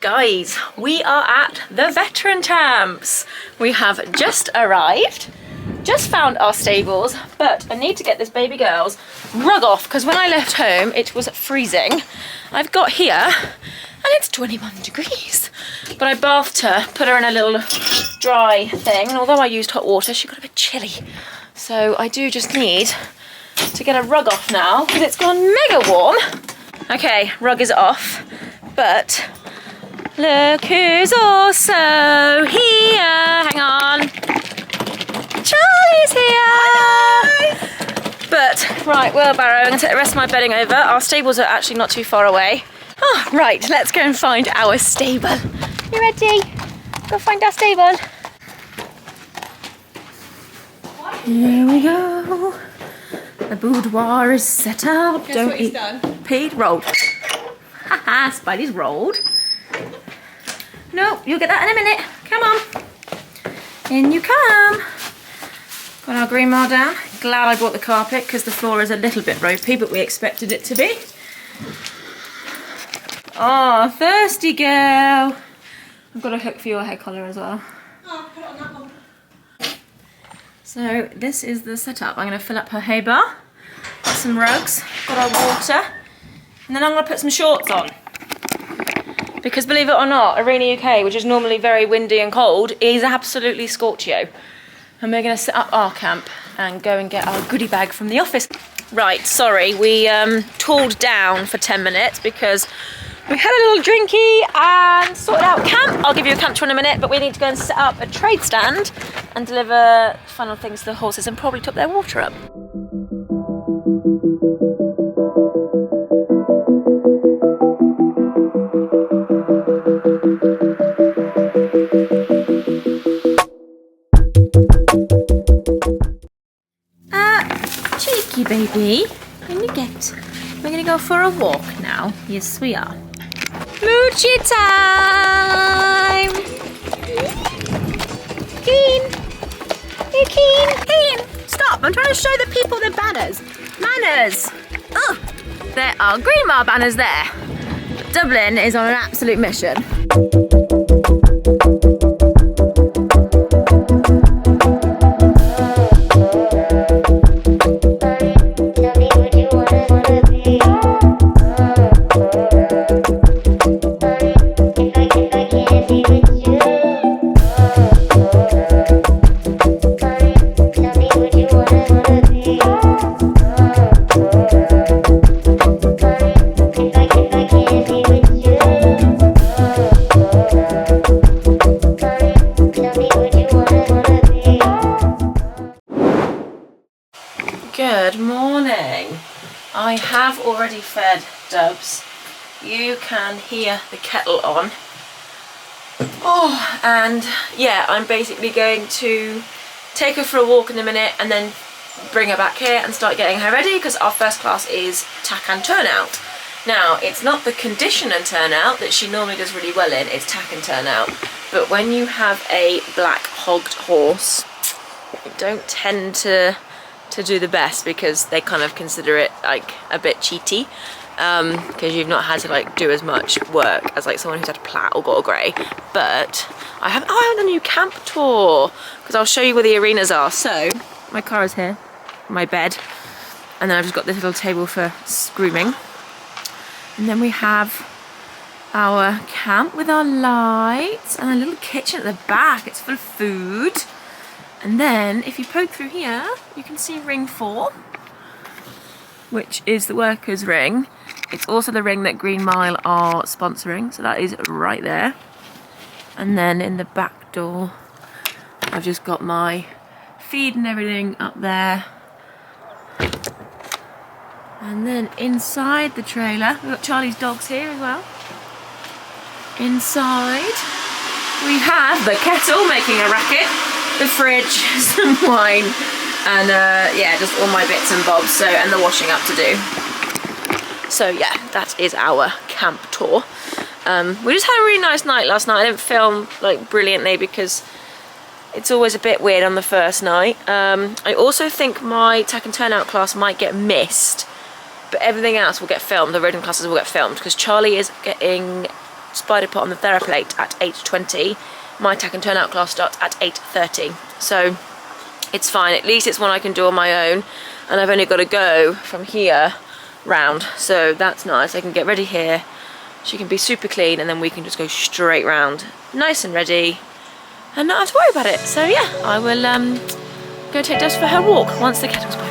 Guys, we are at the veteran champs. We have just arrived, just found our stables, but I need to get this baby girl's rug off because when I left home it was freezing. I've got here and it's 21 degrees, but I bathed her, put her in a little dry thing, and although I used hot water she got a bit chilly. So I do just need to get a rug off now because it's gone mega warm. Okay, rug is off, but look who's also here. Hang on. Charlie's here. Hi. But, right, wheelbarrow. I'm going to take the rest of my bedding over. Our stables are actually not too far away. Oh, right, let's go and find our stable. You ready? Go find our stable. Here we go. The boudoir is set up. Guess what he's done? Pete rolled. Haha, Spidey's rolled. No, you'll get that in a minute. Come on. In you come. Got our green marl down. Glad I bought the carpet because the floor is a little bit ropey, but we expected it to be. Oh, thirsty girl. I've got a hook for your hair collar as well. Oh, put it on that one. So this is the setup. I'm going to fill up her hay bar. Got some rugs. Got our water. And then I'm going to put some shorts on. Because believe it or not, Arena UK, which is normally very windy and cold, is absolutely scorchio. And we're going to set up our camp and go and get our goodie bag from the office. Right, sorry, we tooled down for 10 minutes because we had a little drinky and sorted out camp. I'll give you a camp tour in a minute, but we need to go and set up a trade stand and deliver final things to the horses and probably top their water up. Cheeky baby, can you get? We're gonna go for a walk now. Yes, we are. Moochie time! Keen! You keen? Keen! Stop! I'm trying to show the people the banners. Manners! Oh! There are green marl banners there. But Dublin is on an absolute mission. Good morning. I have already fed Dubs. You can hear the kettle on. Oh, and yeah, I'm basically going to take her for a walk in a minute and then bring her back here and start getting her ready because our first class is tack and turnout. Now, it's not the condition and turnout that she normally does really well in, it's tack and turnout. But when you have a black hogged horse, you don't tend to do the best because they kind of consider it like a bit cheaty because you've not had to like do as much work as like someone who's had a plait or got a grey. But I have a new camp tour because I'll show you where the arenas are. So my car is here, my bed, and then I've just got this little table for grooming, and then we have our camp with our lights and a little kitchen at the back. It's full of food. And then, if you poke through here, you can see ring 4, which is the workers' ring. It's also the ring that Green Mile are sponsoring, so that is right there. And then in the back door, I've just got my feed and everything up there. And then inside the trailer, we've got Charlie's dogs here as well. Inside, we have the kettle making a racket. The fridge, some wine, and yeah, just all my bits and bobs, so, and the washing up to do. So yeah, that is our camp tour. We just had a really nice night last night. I didn't film like brilliantly because it's always a bit weird on the first night. I also think my tack and turnout class might get missed, but everything else will get filmed. The rodent classes will get filmed because Charlie is getting spider put on the TheraPlate at 8:20. My tack and turnout class starts at 8:30. So it's fine. At least it's one I can do on my own. And I've only got to go from here round. So that's nice. I can get ready here. She can be super clean and then we can just go straight round. Nice and ready. And not have to worry about it. So yeah, I will go take Des for her walk once the kettle's boiled.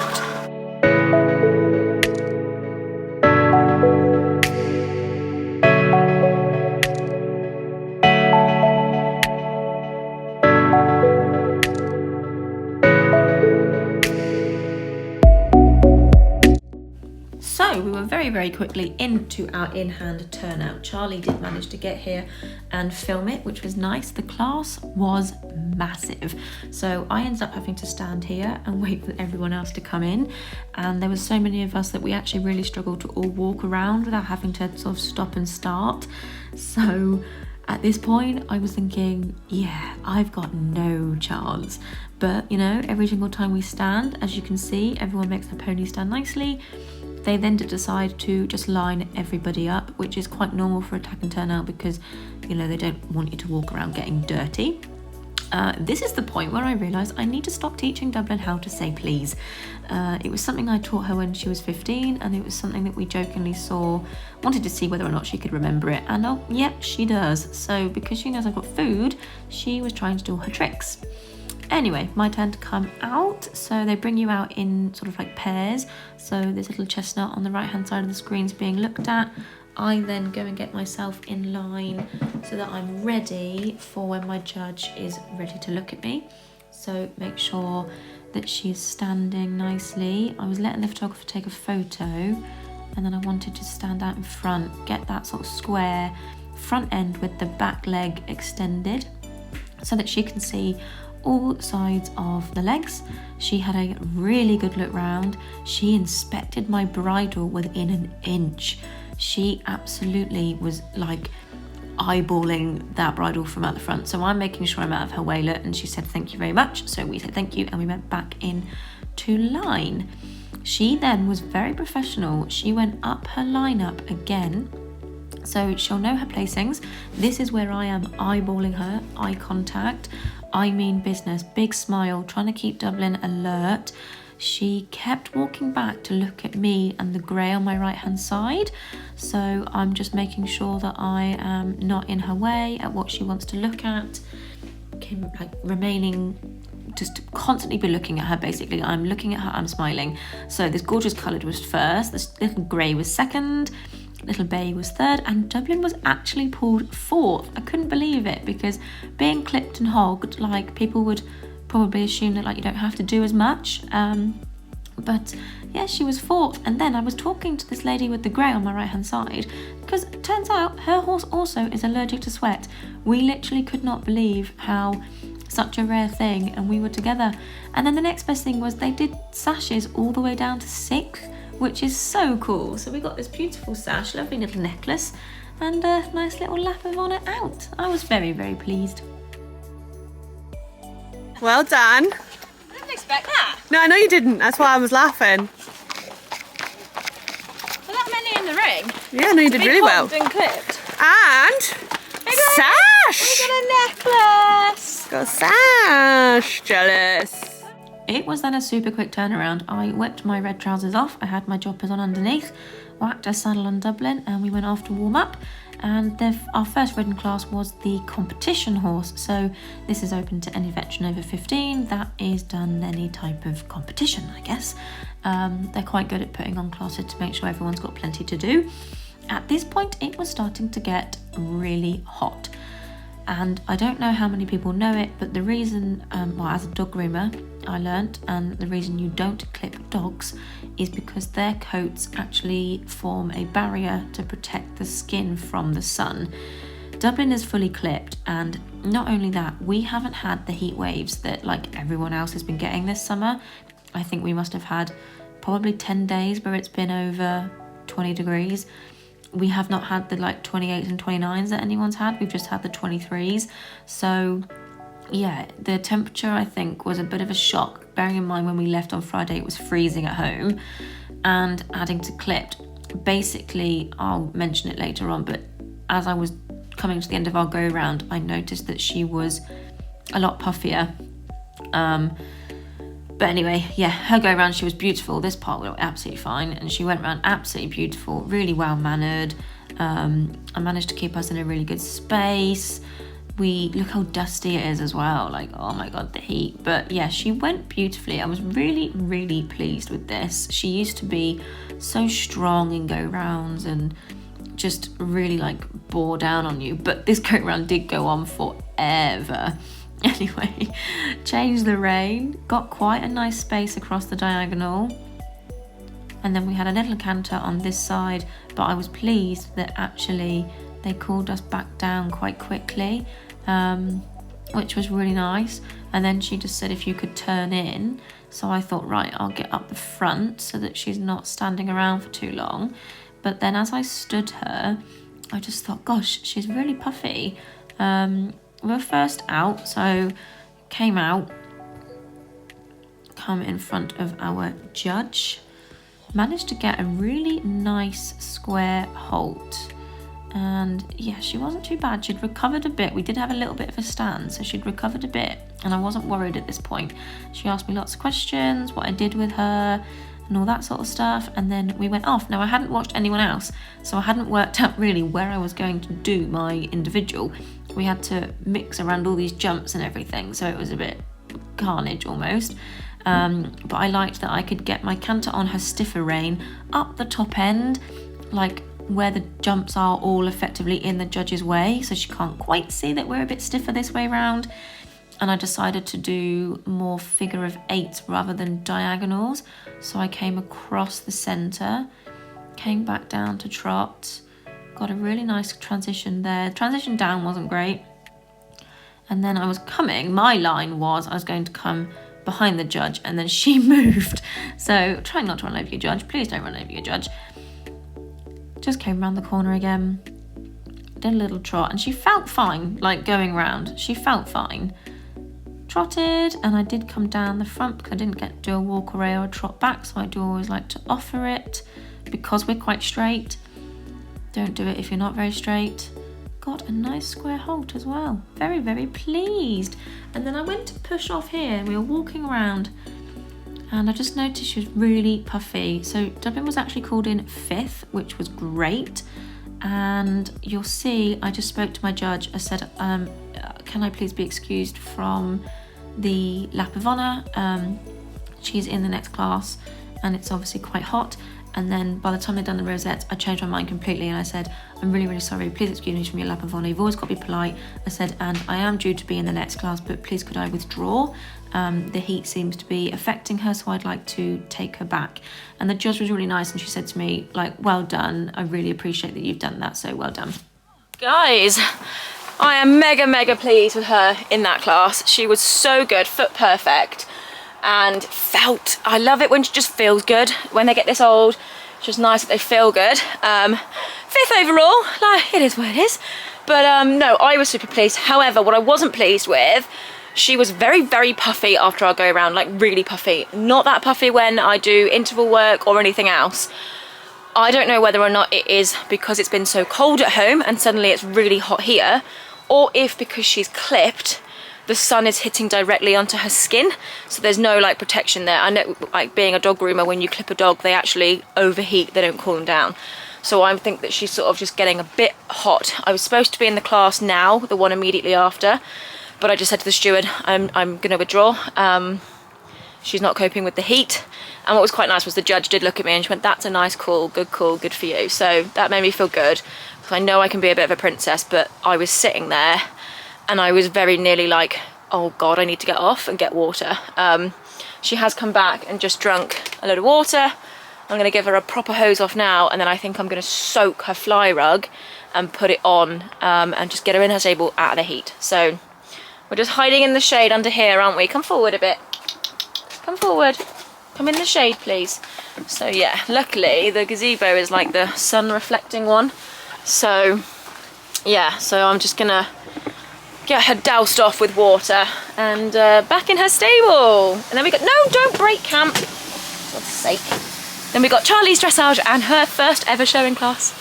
So we were very quickly into our in-hand turnout. Charlie did manage to get here and film it, which was nice. The class was massive. So I ended up having to stand here and wait for everyone else to come in. And there were so many of us that we actually really struggled to all walk around without having to sort of stop and start. So at this point, I was thinking, yeah, I've got no chance. But, you know, every single time we stand, as you can see, everyone makes their pony stand nicely. They then decide to just line everybody up, which is quite normal for a tack and turnout because, you know, they don't want you to walk around getting dirty. This is the point where I realised I need to stop teaching Dublin how to say please. It was something I taught her when she was 15, and it was something that we jokingly wanted to see whether or not she could remember it. And oh, yep, she does. So because she knows I've got food, she was trying to do all her tricks. Anyway, my turn to come out. So they bring you out in sort of like pairs. So this little chestnut on the right hand side of the screen is being looked at. I then go and get myself in line so that I'm ready for when my judge is ready to look at me. So make sure that she's standing nicely. I was letting the photographer take a photo, and then I wanted to stand out in front, get that sort of square front end with the back leg extended so that she can see all sides of the legs. She had a really good look round. She inspected my bridle within an inch. She absolutely was like eyeballing that bridle from out the front. So I'm making sure I'm out of her way, and she said thank you very much. So we said thank you and we went back in to line. She then was very professional. She went up her lineup again. So she'll know her placings. This is where I am eyeballing her, eye contact. I mean business, big smile, trying to keep Dublin alert. She kept walking back to look at me and the grey on my right hand side. So I'm just making sure that I am not in her way at what she wants to look at. Like remaining, just constantly be looking at her basically. I'm looking at her, I'm smiling. So this gorgeous coloured was first, this little grey was second, Little Bay was third, and Dublin was actually pulled fourth. I couldn't believe it because being clipped and hogged, like people would probably assume that like you don't have to do as much. But yeah, she was fourth. And then I was talking to this lady with the grey on my right hand side because it turns out her horse also is allergic to sweat. We literally could not believe how such a rare thing, and we were together. And then the next best thing was they did sashes all the way down to 6th, which is so cool. So we got this beautiful sash, lovely little necklace, and a nice little lap of honour out. I was very pleased. Well done. I didn't expect that. No, I know you didn't. That's why I was laughing. Were that many in the ring? Yeah, no, you did really well. Been clipped. And sash. We got a necklace. Got a sash. Jealous. It was then a super quick turnaround. I whipped my red trousers off, I had my joppers on underneath, whacked a saddle on Dublin, and we went off to warm up. And our first ridden class was the competition horse. So this is open to any veteran over 15 that is done any type of competition, I guess. They're quite good at putting on classes to make sure everyone's got plenty to do. At this point, it was starting to get really hot. And I don't know how many people know it, but the reason, well, as a dog groomer, I learnt, and the reason you don't clip dogs is because their coats actually form a barrier to protect the skin from the sun. Dublin is fully clipped, and not only that, we haven't had the heat waves that like everyone else has been getting this summer. I think we must have had probably 10 days where it's been over 20 degrees. We have not had the like 28s and 29s that anyone's had. We've just had the 23s. So yeah, the temperature I think was a bit of a shock, bearing in mind when we left on Friday it was freezing at home, and adding to clipped. Basically, I'll mention it later on, but as I was coming to the end of our go round, I noticed that she was a lot puffier. But anyway, yeah, her go round, she was beautiful. This part went absolutely fine, and she went around absolutely beautiful, really well mannered. I managed to keep us in a really good space. Look how dusty it is as well, like, oh my god, the heat. But yeah, she went beautifully. I was really, really pleased with this. She used to be so strong in go rounds and just really like bore down on you, but this go round did go on forever. Anyway, changed the rein, got quite a nice space across the diagonal, and then we had a little canter on this side, but I was pleased that actually they called us back down quite quickly, which was really nice. And then she just said if you could turn in, so I thought, right, I'll get up the front so that she's not standing around for too long. But then as I stood her, I just thought, gosh, she's really puffy. We were first out, so came out, come in front of our judge, managed to get a really nice square halt, and yeah, she wasn't too bad. She'd recovered a bit. We did have a little bit of a stand, so she'd recovered a bit, and I wasn't worried at this point. She asked me lots of questions, what I did with her, and all that sort of stuff, and then we went off. Now, I hadn't watched anyone else, so I hadn't worked out really where I was going to do my individual. We had to mix around all these jumps and everything, so it was a bit carnage almost. But I liked that I could get my canter on her stiffer rein up the top end, like where the jumps are all effectively in the judge's way, so she can't quite see that we're a bit stiffer this way round. And I decided to do more figure of eights rather than diagonals. So I came across the centre, came back down to trot, got a really nice transition there. Transition down wasn't great. And then I was coming, my line was I was going to come behind the judge, and then she moved. So try not to run over your judge. Please don't run over your judge. Just came around the corner again, did a little trot, and she felt fine, like going round. She felt fine. Trotted, and I did come down the front because I didn't get to do a walk away or a trot back, so I do always like to offer it because we're quite straight. Don't do it if you're not very straight. Got a nice square halt as well. Very, very pleased. And then I went to push off here. We were walking around and I just noticed she was really puffy. So Dublin was actually called in 5th, which was great. And you'll see, I just spoke to my judge. I said, can I please be excused from the lap of honour? She's in the next class and it's obviously quite hot. And then by the time they'd done the rosettes, I changed my mind completely and I said, I'm really, really sorry. Please excuse me from your lap of honour. You've always got to be polite. I said, and I am due to be in the next class, but please could I withdraw? The heat seems to be affecting her, so I'd like to take her back. And the judge was really nice and she said to me, like, well done. I really appreciate that you've done that, so well done. Guys, I am mega, mega pleased with her in that class. She was so good, foot perfect. And I love it when she just feels good. When they get this old, it's just nice that they feel good. 5th overall, like, it is what it is. But no, I was super pleased. However, what I wasn't pleased with, she was very, very puffy after our go around, like really puffy. Not that puffy when I do interval work or anything else. I don't know whether or not it is because it's been so cold at home and suddenly it's really hot here, or if because she's clipped, the sun is hitting directly onto her skin, so there's no like protection there. I know, like being a dog groomer, when you clip a dog, they actually overheat, they don't cool them down. So I think that she's sort of just getting a bit hot. I was supposed to be in the class now, the one immediately after, but I just said to the steward, I'm going to withdraw. She's not coping with the heat. And what was quite nice was the judge did look at me and she went, that's a nice call, good for you. So that made me feel good. So I know I can be a bit of a princess, but I was sitting there and I was very nearly like, oh God, I need to get off and get water. She has come back and just drunk a load of water. I'm gonna give her a proper hose off now, and then I think I'm gonna soak her fly rug and put it on and just get her in her stable out of the heat. So we're just hiding in the shade under here, aren't we? Come forward a bit. Come forward. Come in the shade, please. So yeah, luckily the gazebo is like the sun reflecting one. So yeah, so I'm just gonna get her doused off with water and back in her stable. And then we got, no, don't break camp, for God's sake. Then we got Charlie's dressage and her first ever showing class.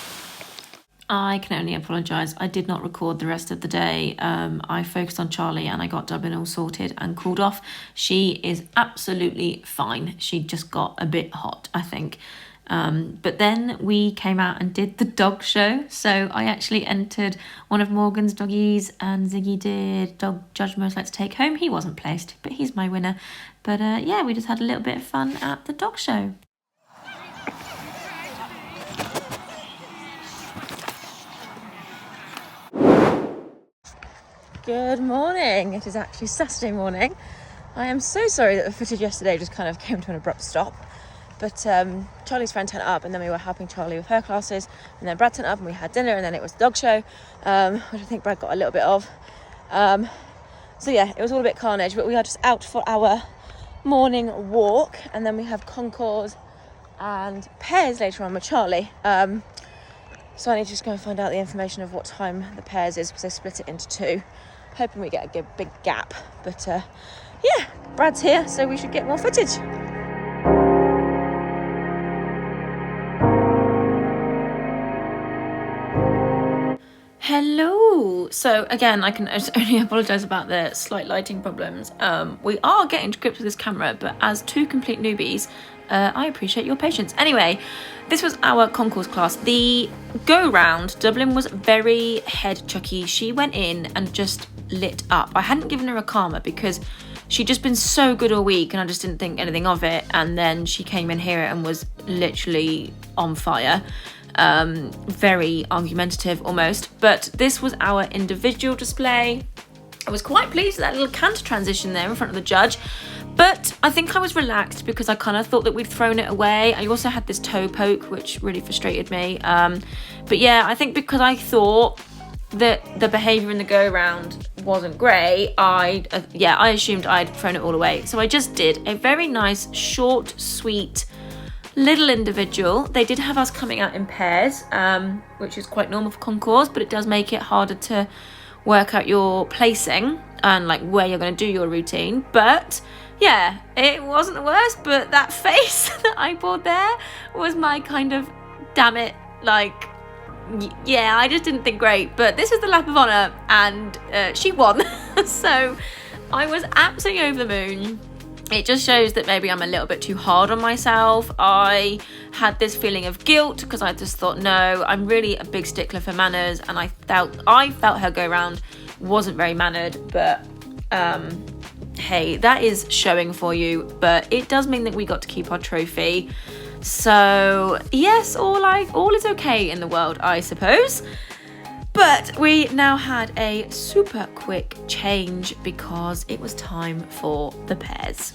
I can only apologise. I did not record the rest of the day. I focused on Charlie and I got Dublin all sorted and cooled off. She is absolutely fine. She just got a bit hot, I think. But then we came out and did the dog show. So I actually entered one of Morgan's doggies and Ziggy did Dog Judge Most Like to Take Home. He wasn't placed, but he's my winner. But yeah, we just had a little bit of fun at the dog show. Good morning. It is actually Saturday morning. I am so sorry that the footage yesterday just kind of came to an abrupt stop. But Charlie's friend turned up and then we were helping Charlie with her classes. And then Brad turned up and we had dinner and then it was the dog show, which I think Brad got a little bit of. So yeah, it was all a bit carnage, but we are just out for our morning walk. And then we have Concourse and pairs later on with Charlie. So I need to just go and find out the information of what time the pairs is because they split it into two. Hoping we get a good big gap. But yeah, Brad's here, so we should get more footage. Hello. So again, I can only apologise about the slight lighting problems. We are getting to grips with this camera, but as two complete newbies, I appreciate your patience. Anyway, this was our concourse class. The go round, Dublin was very head chucky. She went in and just lit up. I hadn't given her a karma because she'd just been so good all week and I just didn't think anything of it. And then she came in here and was literally on fire. Very argumentative almost. But this was our individual display. I was quite pleased with that little canter transition there in front of the judge. But I think I was relaxed because I kind of thought that we'd thrown it away. I also had this toe poke, which really frustrated me. But yeah, I think because I thought that the behaviour in the go-round wasn't great, I assumed I'd thrown it all away. So I just did a very nice, short, sweet, little individual. They did have us coming out in pairs, which is quite normal for concourse, but it does make it harder to work out your placing and like where you're going to do your routine. But yeah, it wasn't the worst, but that face that I bought there was my kind of, damn it, like, yeah, I just didn't think great. But this is the lap of honour and she won. So I was absolutely over the moon. It just shows that maybe I'm a little bit too hard on myself. I had this feeling of guilt because I just thought, no, I'm really a big stickler for manners, and I felt her go round wasn't very mannered, but hey, that is showing for you. But it does mean that we got to keep our trophy. So yes, all is okay in the world, I suppose. But we now had a super quick change because it was time for the pairs.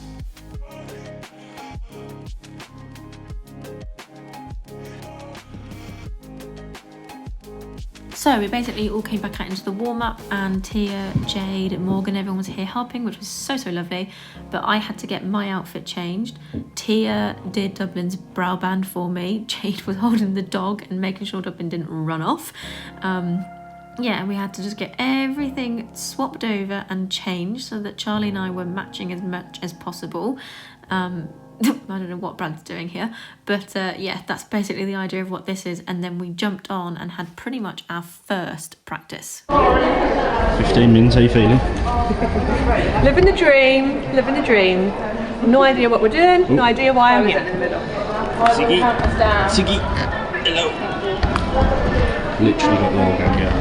So we basically all came back out into the warm-up and Tia, Jade, Morgan, everyone was here helping, which was so lovely. But I had to get my outfit changed. Tia did Dublin's brow band for me. Jade was holding the dog and making sure Dublin didn't run off. Yeah, we had to just get everything swapped over and changed so that Charlie and I were matching as much as possible. I don't know what Brad's doing here, but yeah, that's basically the idea of what this is. And then we jumped on and had pretty much our first practice. 15 minutes, how are you feeling? Living the dream, living the dream. No idea what we're doing, no idea why I'm here. Ziggy, Ziggy, hello. Literally got the whole gang out.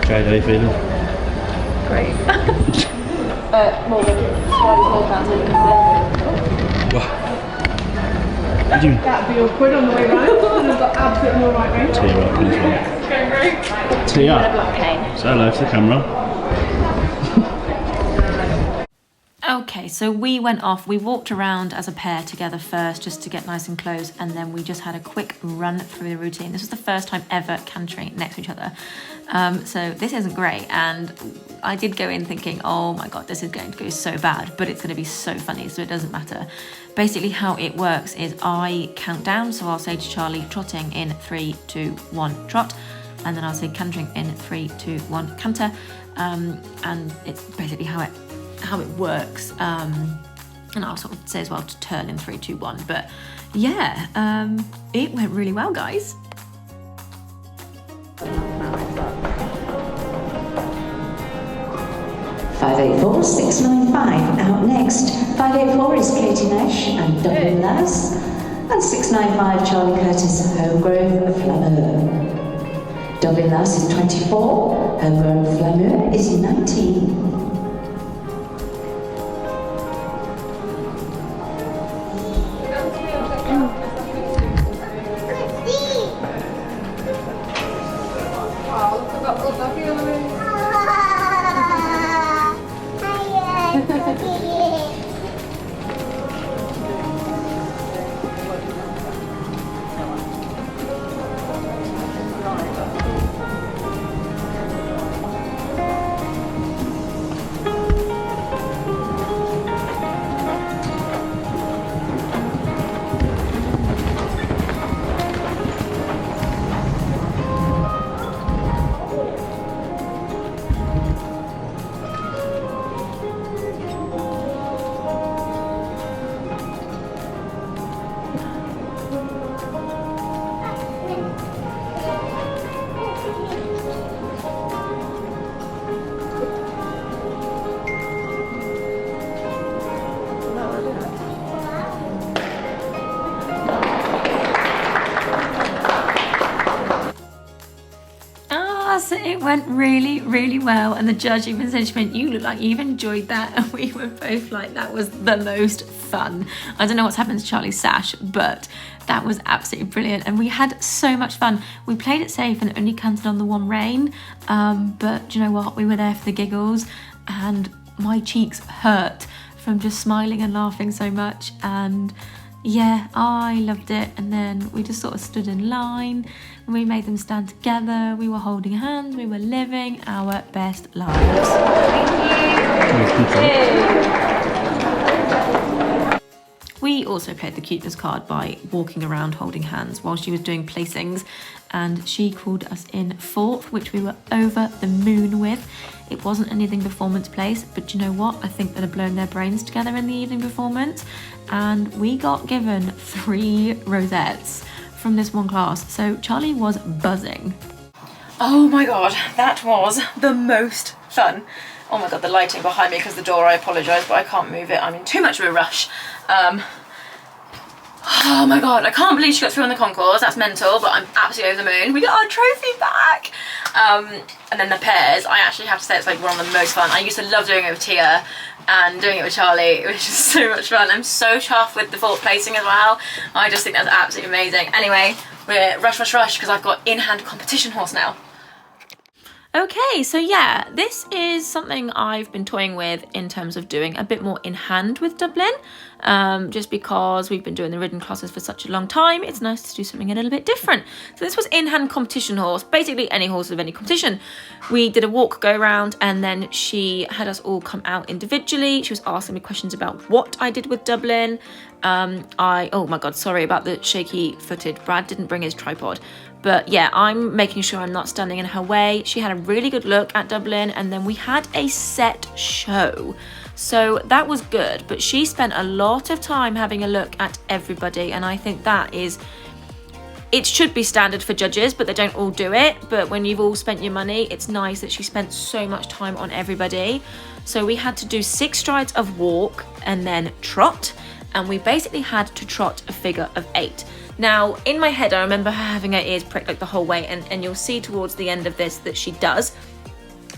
Jade, how are you feeling? Great. Morgan, What are you doing? That'd be awkward on the way round. I've got absolutely no right way. Tia up as well. It's going great. Tia, say hello to the camera. Okay, so we went off, we walked around as a pair together first just to get nice and close, and then we just had a quick run through the routine. This was the first time ever cantering next to each other. So this isn't great, and I did go in thinking, oh my god, this is going to go so bad, but it's going to be so funny, so it doesn't matter. Basically how it works is I count down, so I'll say to Charlie, trotting in 3, 2, 1, trot, and then I'll say cantering in 3, 2, 1, canter, and it's basically how it works, and I'll sort of say as well to turn in 3, 2, 1. But yeah, it went really well, guys. 584, 695. Out next, 584 is Katie Nash and Dublin Lass. And 695, Charlie Curtis, Homegrown Flamour. Dublin Lass is 24, Homegrown Flamour is 19. It went really well, and the judge even said, she went, "You look like you've enjoyed that," and we were both like, that was the most fun. I don't know what's happened to Charlie's sash, but that was absolutely brilliant, and we had so much fun. We played it safe and only cancelled on the one rain, but do you know what, we were there for the giggles, and my cheeks hurt from just smiling and laughing so much. And yeah, I loved it. And then we just sort of stood in line and we made them stand together. We were holding hands. We were living our best lives. We also played the cuteness card by walking around holding hands while she was doing placings, and she called us in 4th, which we were over the moon with. It wasn't anything performance place, but you know what? I think they'd have blown their brains together in the evening performance, and we got given 3 rosettes from this one class, so Charlie was buzzing. Oh my god, that was the most fun. Oh my god, the lighting behind me because the door, I apologise, but I can't move it. I'm in too much of a rush. Oh my god, I can't believe she got through on the concourse. That's mental, but I'm absolutely over the moon. We got our trophy back. And then the pairs, I actually have to say it's like one of the most fun. I used to love doing it with Tia and doing it with Charlie. It was just so much fun. I'm so chuffed with the 4th placing as well. I just think that's absolutely amazing. Anyway, we're rush because I've got in-hand competition horse now. Okay, so yeah, this is something I've been toying with in terms of doing a bit more in hand with Dublin, just because we've been doing the ridden classes for such a long time. It's nice to do something a little bit different. So this was in-hand competition horse, basically any horse of any competition. We did a walk, go around, and then she had us all come out individually. She was asking me questions about what I did with Dublin. Oh my god, sorry about the shaky footed. Brad didn't bring his tripod. But yeah, I'm making sure I'm not standing in her way. She had a really good look at Dublin, and then we had a set show. So that was good, but she spent a lot of time having a look at everybody, and I think that is, it should be standard for judges, but they don't all do it. But when you've all spent your money, it's nice that she spent so much time on everybody. So we had to do 6 strides of walk and then trot, and we basically had to trot a figure of 8. Now, in my head, I remember her having her ears pricked like the whole way, and you'll see towards the end of this that she does.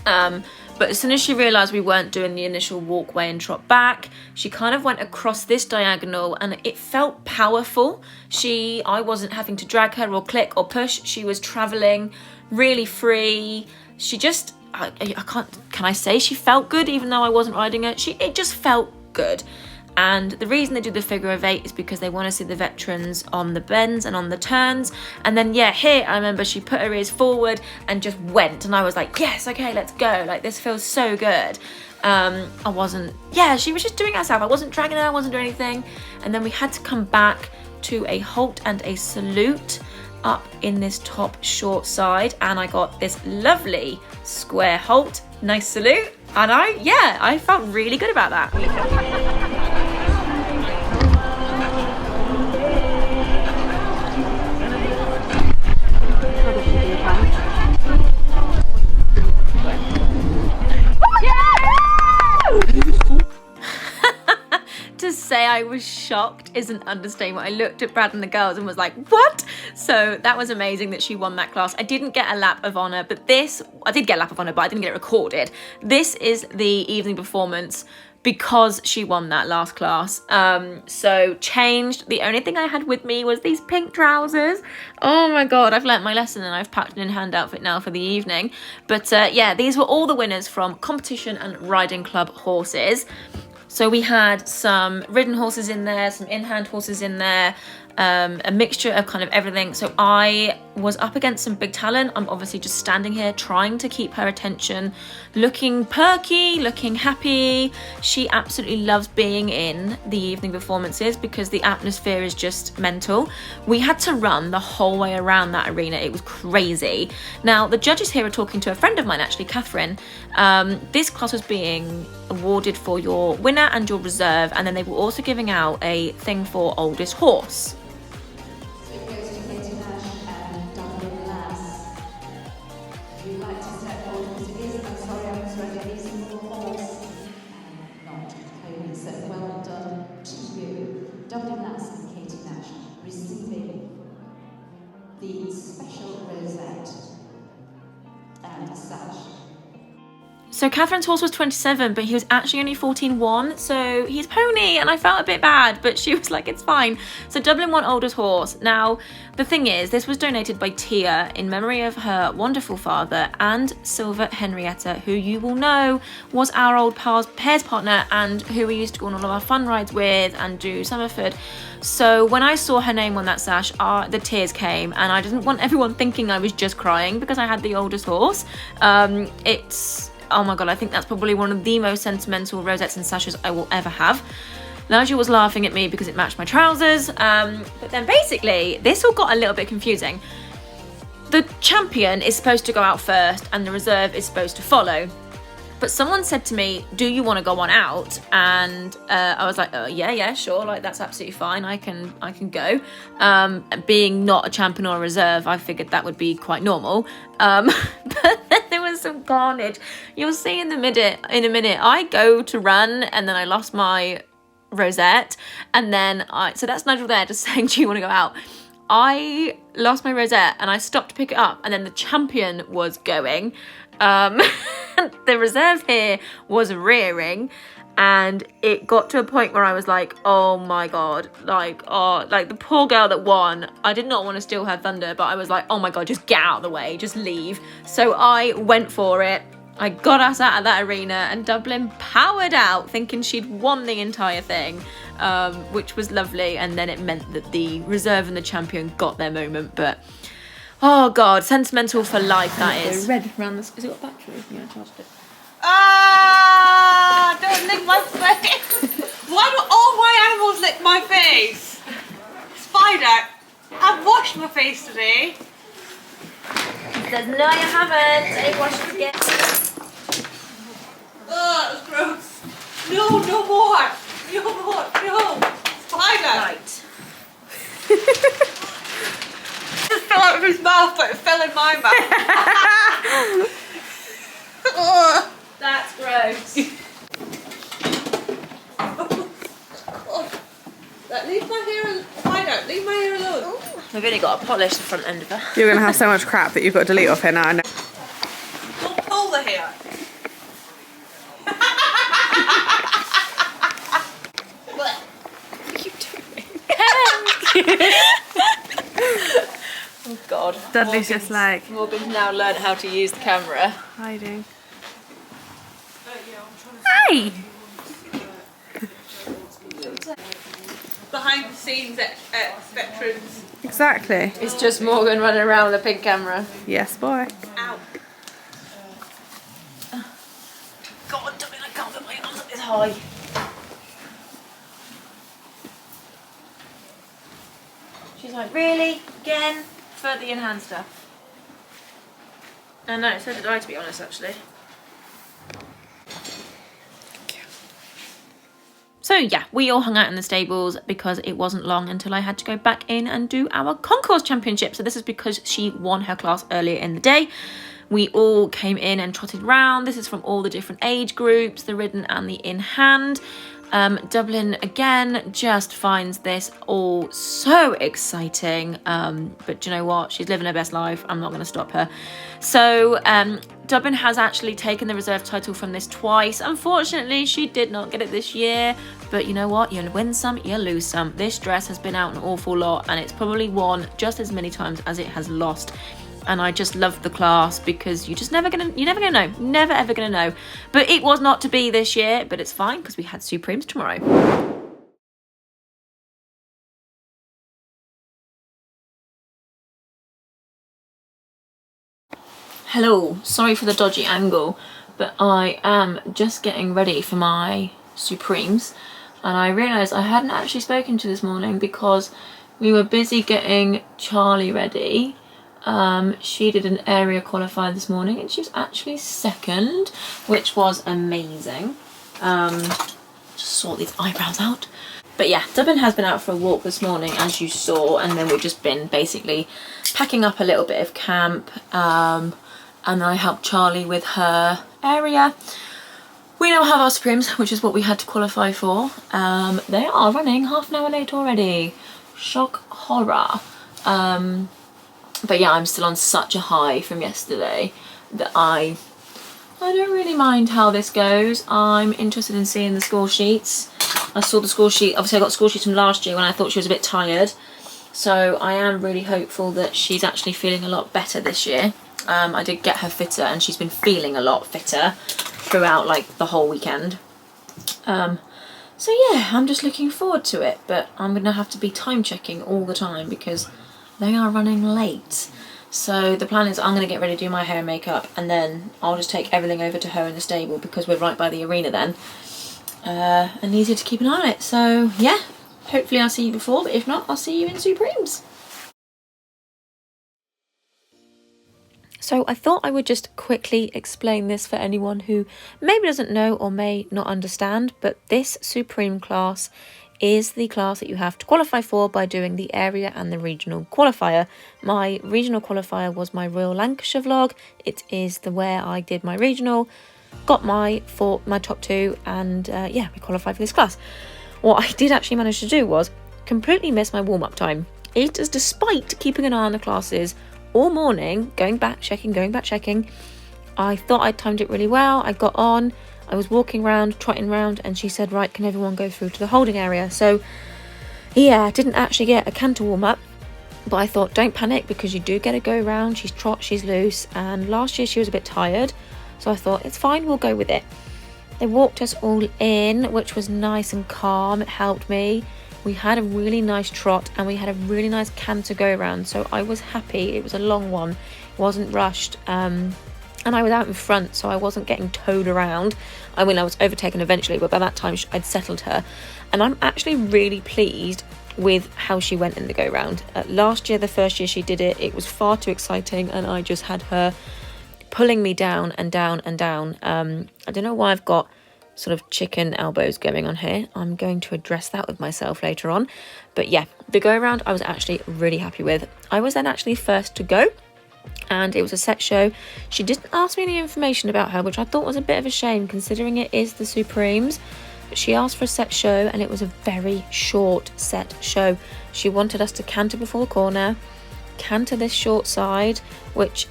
But as soon as she realised we weren't doing the initial walkway and trot back, she kind of went across this diagonal, and it felt powerful. I wasn't having to drag her or click or push. She was travelling really free. She just, can I say she felt good even though I wasn't riding her? It just felt good. And the reason they do the figure of 8 is because they want to see the veterans on the bends and on the turns. And then yeah, here I remember she put her ears forward and just went, and I was like, yes, okay, let's go, like this feels so good. She was just doing herself. I wasn't dragging her, I wasn't doing anything. And then we had to come back to a halt and a salute up in this top short side, and I got this lovely square halt, nice salute, and I felt really good about that. I was shocked is an understatement. I looked at Brad and the girls and was like, what? So that was amazing that she won that class. I didn't get a lap of honour, but I did get a lap of honour, but I didn't get it recorded. This is the evening performance because she won that last class. So changed. The only thing I had with me was these pink trousers. Oh my God, I've learnt my lesson and I've packed an in-hand outfit now for the evening. But yeah, these were all the winners from competition and riding club horses. So we had some ridden horses in there, some in-hand horses in there, a mixture of kind of everything. So I was up against some big talent. I'm obviously just standing here trying to keep her attention, looking perky, looking happy. She absolutely loves being in the evening performances because the atmosphere is just mental. We had to run the whole way around that arena. It was crazy. Now, the judges here are talking to a friend of mine, actually, Catherine. This class was being awarded for your winner and your reserve, and then they were also giving out a thing for oldest horse. So it goes to Katie Nash and Dublin Lass. If you'd like to step forward, because it is, I'm sorry, I was ready, these are your horse and not Chloe. So well done to you. Dublin Lass and Katie Nash receiving the special rosette and sash. So Catherine's horse was 27, but he was actually only 14-1, so he's pony, and I felt a bit bad, but she was like, it's fine. So Dublin won oldest horse. Now, the thing is, this was donated by Tia in memory of her wonderful father and Silver Henrietta, who you will know was our old pairs partner and who we used to go on all of our fun rides with and do Summerford. So when I saw her name on that sash, the tears came, and I didn't want everyone thinking I was just crying because I had the oldest horse. Oh my God, I think that's probably one of the most sentimental rosettes and sashes I will ever have. Nigel was laughing at me because it matched my trousers. But then basically, this all got a little bit confusing. The champion is supposed to go out first and the reserve is supposed to follow. But someone said to me, do you want to go on out? And I was like, yeah, sure. Like, that's absolutely fine. I can go. Being not a champion or a reserve, I figured that would be quite normal. But then there was some carnage. You'll see in a minute, I go to run and then I lost my rosette. And then so that's Nigel there just saying, do you want to go out? I lost my rosette and I stopped to pick it up, and then the champion was going. The reserve here was rearing, and it got to a point where I was like, oh my God, like the poor girl that won. I did not want to steal her thunder, but I was like, oh my God, just get out of the way, just leave. So I went for it. I got us out of that arena, and Dublin powered out thinking she'd won the entire thing, which was lovely. And then it meant that the reserve and the champion got their moment, but oh God, sentimental for life that is. Red around this. Has it got battery? Yeah, I charged it. Ah! Don't lick my face! Why do all my animals lick my face? Spider, I've washed my face today. He says, no, you haven't. I washed it again. Oh, that was gross. No, no more. No more. No. Spider. Right. It fell out of his mouth, but it fell in my mouth. Oh, That's gross. leave my hair. Spider, leave my hair alone. I've only got to polish the front end of her. You're going to have so much crap that you've got to delete off here now. I know. Don't pull the hair. What are you doing? Oh God. Dudley's just like Morgan's now learned how to use the camera. hiding. Hey! Behind the scenes at veterans. Exactly. It's just Morgan running around with a pink camera. Yes, boy. Ow. God damn it, I can't put my arms up this high. She's like, really? Again? For the in-hand stuff. I know, so did I, to be honest, actually. So yeah, we all hung out in the stables because it wasn't long until I had to go back in and do our Concourse Championship. So this is because she won her class earlier in the day. We all came in and trotted round. This is from all the different age groups, the ridden and the in-hand. Dublin again just finds this all so exciting, but do you know what? She's living her best life. I'm not going to stop her. So Dublin has actually taken the reserve title from this twice. Unfortunately, she did not get it this year, but you know what? You win some, you lose some. This dress has been out an awful lot, and it's probably won just as many times as it has lost. And I just love the class because you're never gonna know, never ever gonna know. But it was not to be this year, but it's fine because we had Supremes tomorrow. Hello, sorry for the dodgy angle, but I am just getting ready for my Supremes, and I realised I hadn't actually spoken to this morning because we were busy getting Charlie ready. She did an area qualifier this morning and she was actually second, which was amazing. Just sort these eyebrows out. But yeah, Dublin has been out for a walk this morning, as you saw, and then we've just been basically packing up a little bit of camp, and I helped Charlie with her area. We now have our Supremes, which is what we had to qualify for. They are running half an hour late already. Shock horror. But yeah, I'm still on such a high from yesterday that I don't really mind how this goes. I'm interested in seeing the score sheets. I saw the score sheet, obviously I got score sheets from last year when I thought she was a bit tired. So I am really hopeful that she's actually feeling a lot better this year. I did get her fitter and she's been feeling a lot fitter throughout like the whole weekend. So yeah, I'm just looking forward to it, but I'm gonna have to be time checking all the time because they are running late. So the plan is I'm going to get ready to do my hair and makeup, and then I'll just take everything over to her in the stable because we're right by the arena then. And easier to keep an eye on it. So yeah, hopefully I'll see you before, but if not, I'll see you in Supremes. So I thought I would just quickly explain this for anyone who maybe doesn't know or may not understand, but this Supreme class is the class that you have to qualify for by doing the area and the regional qualifier. My regional qualifier was my Royal Lancashire vlog. It is where I did my regional, got my top two, and yeah, we qualified for this class. What I did actually manage to do was completely miss my warm-up time. It is despite keeping an eye on the classes all morning, going back, checking. I thought I'd timed it really well. I got on, I was walking around, trotting around, and she said, right, can everyone go through to the holding area? So yeah, I didn't actually get a canter warm up, but I thought, don't panic because you do get a go round. She's trot, she's loose, and last year she was a bit tired, so I thought it's fine, we'll go with it. They walked us all in, which was nice and calm. It helped me. We had a really nice trot and we had a really nice canter go round, so I was happy. It was a long one, it wasn't rushed, and I was out in front, so I wasn't getting towed around. I mean, I was overtaken eventually, but by that time I'd settled her. And I'm actually really pleased with how she went in the go-round. Last year, the first year she did it, it was far too exciting, and I just had her pulling me down and down and down. I don't know why I've got sort of chicken elbows going on here. I'm going to address that with myself later on. But yeah, the go-round I was actually really happy with. I was then actually first to go, and it was a set show. She didn't ask me any information about her, which I thought was a bit of a shame considering it is the Supremes. But she asked for a set show, and it was a very short set show. She wanted us to canter before the corner, canter this short side, which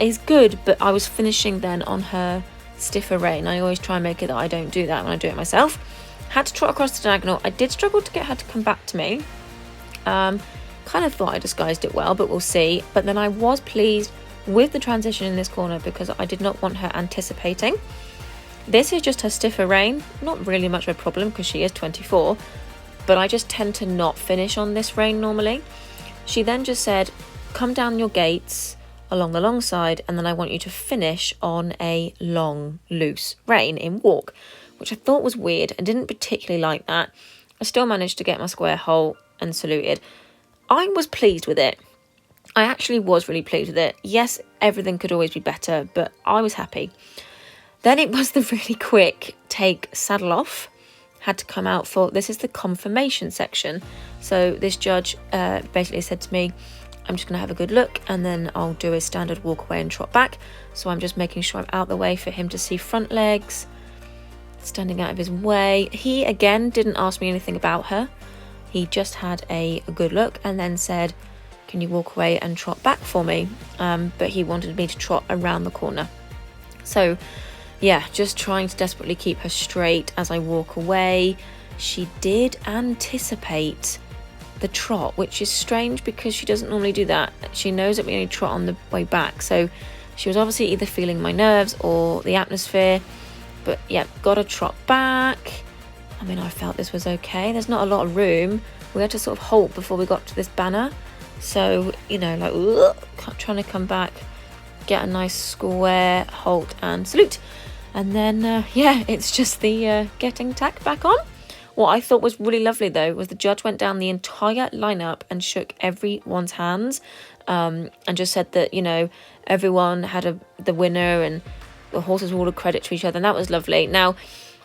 is good, but I was finishing then on her stiffer rein. I always try and make it that I don't do that when I do it myself. Had to trot across the diagonal. I did struggle to get her to come back to me. Kind of thought I disguised it well, but we'll see. But then I was pleased with the transition in this corner because I did not want her anticipating. This is just her stiffer rein. Not really much of a problem because she is 24, but I just tend to not finish on this rein normally. She then just said, come down your gates along the long side, and then I want you to finish on a long, loose rein in walk, which I thought was weird and didn't particularly like that. I still managed to get my square hole and saluted. I was pleased with it. I actually was really pleased with it. Yes, everything could always be better, but I was happy. Then it was the really quick take saddle off. Had to come out for, this is the confirmation section. So this judge basically said to me, I'm just going to have a good look and then I'll do a standard walk away and trot back. So I'm just making sure I'm out the way for him to see front legs, standing out of his way. He again didn't ask me anything about her. He just had a good look and then said, can you walk away and trot back for me? But he wanted me to trot around the corner. So yeah, just trying to desperately keep her straight as I walk away. She did anticipate the trot, which is strange because she doesn't normally do that. She knows that we only trot on the way back. So she was obviously either feeling my nerves or the atmosphere. But yeah, got to trot back. I mean, I felt this was okay. There's not a lot of room. We had to sort of halt before we got to this banner. So, you know, like trying to come back, get a nice square, halt and salute. And then, yeah, it's just the getting Tack back on. What I thought was really lovely, though, was the judge went down the entire lineup and shook everyone's hands and just said that, you know, everyone had the winner and the horses were all a credit to each other. And that was lovely. Now,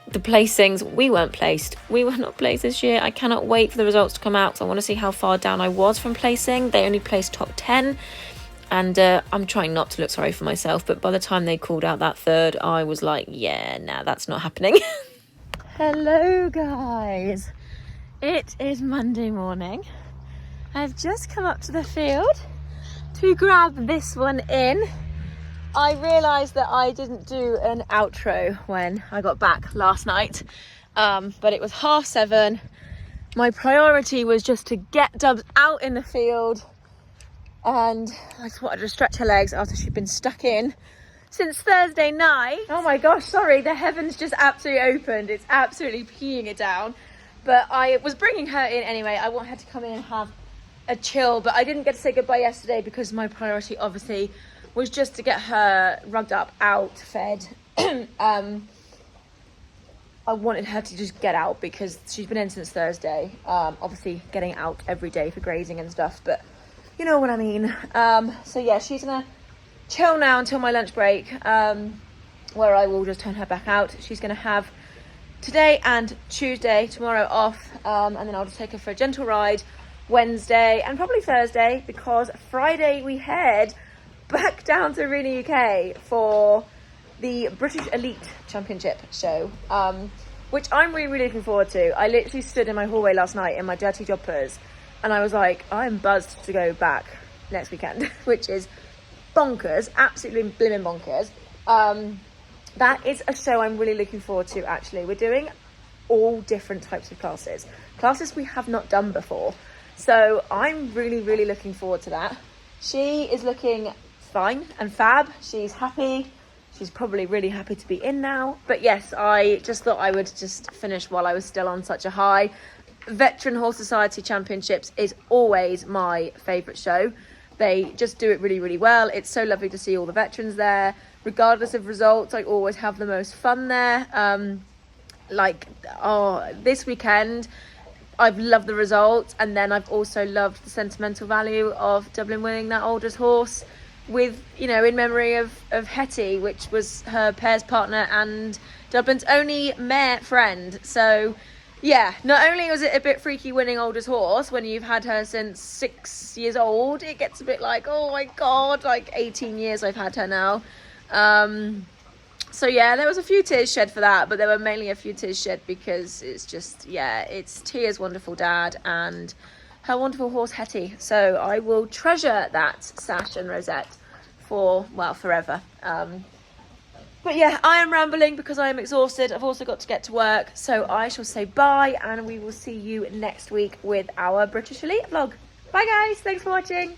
the placings, we weren't placed. We were not placed this year. I cannot wait for the results to come out because I want to see how far down I was from placing. They only placed top 10. And I'm trying not to look sorry for myself. But by the time they called out that third, I was like, yeah, nah, that's not happening. Hello, guys. It is Monday morning. I've just come up to the field to grab this one in. I realised that I didn't do an outro when I got back last night, but it was 7:30. My priority was just to get Dubs out in the field, and I just wanted to stretch her legs after she'd been stuck in since Thursday night. Oh my gosh, sorry, the heavens just absolutely opened. It's absolutely peeing it down, but I was bringing her in anyway. I want her to come in and have a chill, but I didn't get to say goodbye yesterday because my priority obviously was just to get her rugged up, out, fed. I wanted her to just get out because she's been in since Thursday. Obviously getting out every day for grazing and stuff, but you know what I mean. So yeah, she's gonna chill now until my lunch break, where I will just turn her back out. She's gonna have today and Tuesday, tomorrow off, and then I'll just take her for a gentle ride Wednesday and probably Thursday, because Friday we head back down to Arena UK for the British Elite Championship show, which I'm really looking forward to. I literally stood in my hallway last night in my dirty joppers and I was like, I'm buzzed to go back next weekend, which is bonkers, absolutely blimmin' bonkers. That is a show I'm really looking forward to, actually. We're doing all different types of classes we have not done before, so I'm really looking forward to that. She is looking fine and fab. She's happy. She's probably really happy to be in now. But yes, I just thought I would just finish while I was still on such a high. Veteran Horse Society Championships is always my favourite show. They just do it really well. It's so lovely to see all the veterans there. Regardless of results, I always have the most fun there. This weekend, I've loved the results, and then I've also loved the sentimental value of Dublin winning that oldest horse with, you know, in memory of Hetty, which was her pairs partner and Dublin's only mare friend. So yeah, not only was it a bit freaky winning oldest horse when you've had her since 6 years old, it gets a bit like, oh my god, like 18 years I've had her now. So yeah, there was a few tears shed for that, but there were mainly a few tears shed because it's just, yeah, it's Tia's wonderful dad and her wonderful horse Hetty. So I will treasure that sash and rosette for, well, forever. But yeah, I am rambling because I am exhausted. I've also got to get to work. So I shall say bye, and we will see you next week with our British Elite vlog. Bye guys, thanks for watching.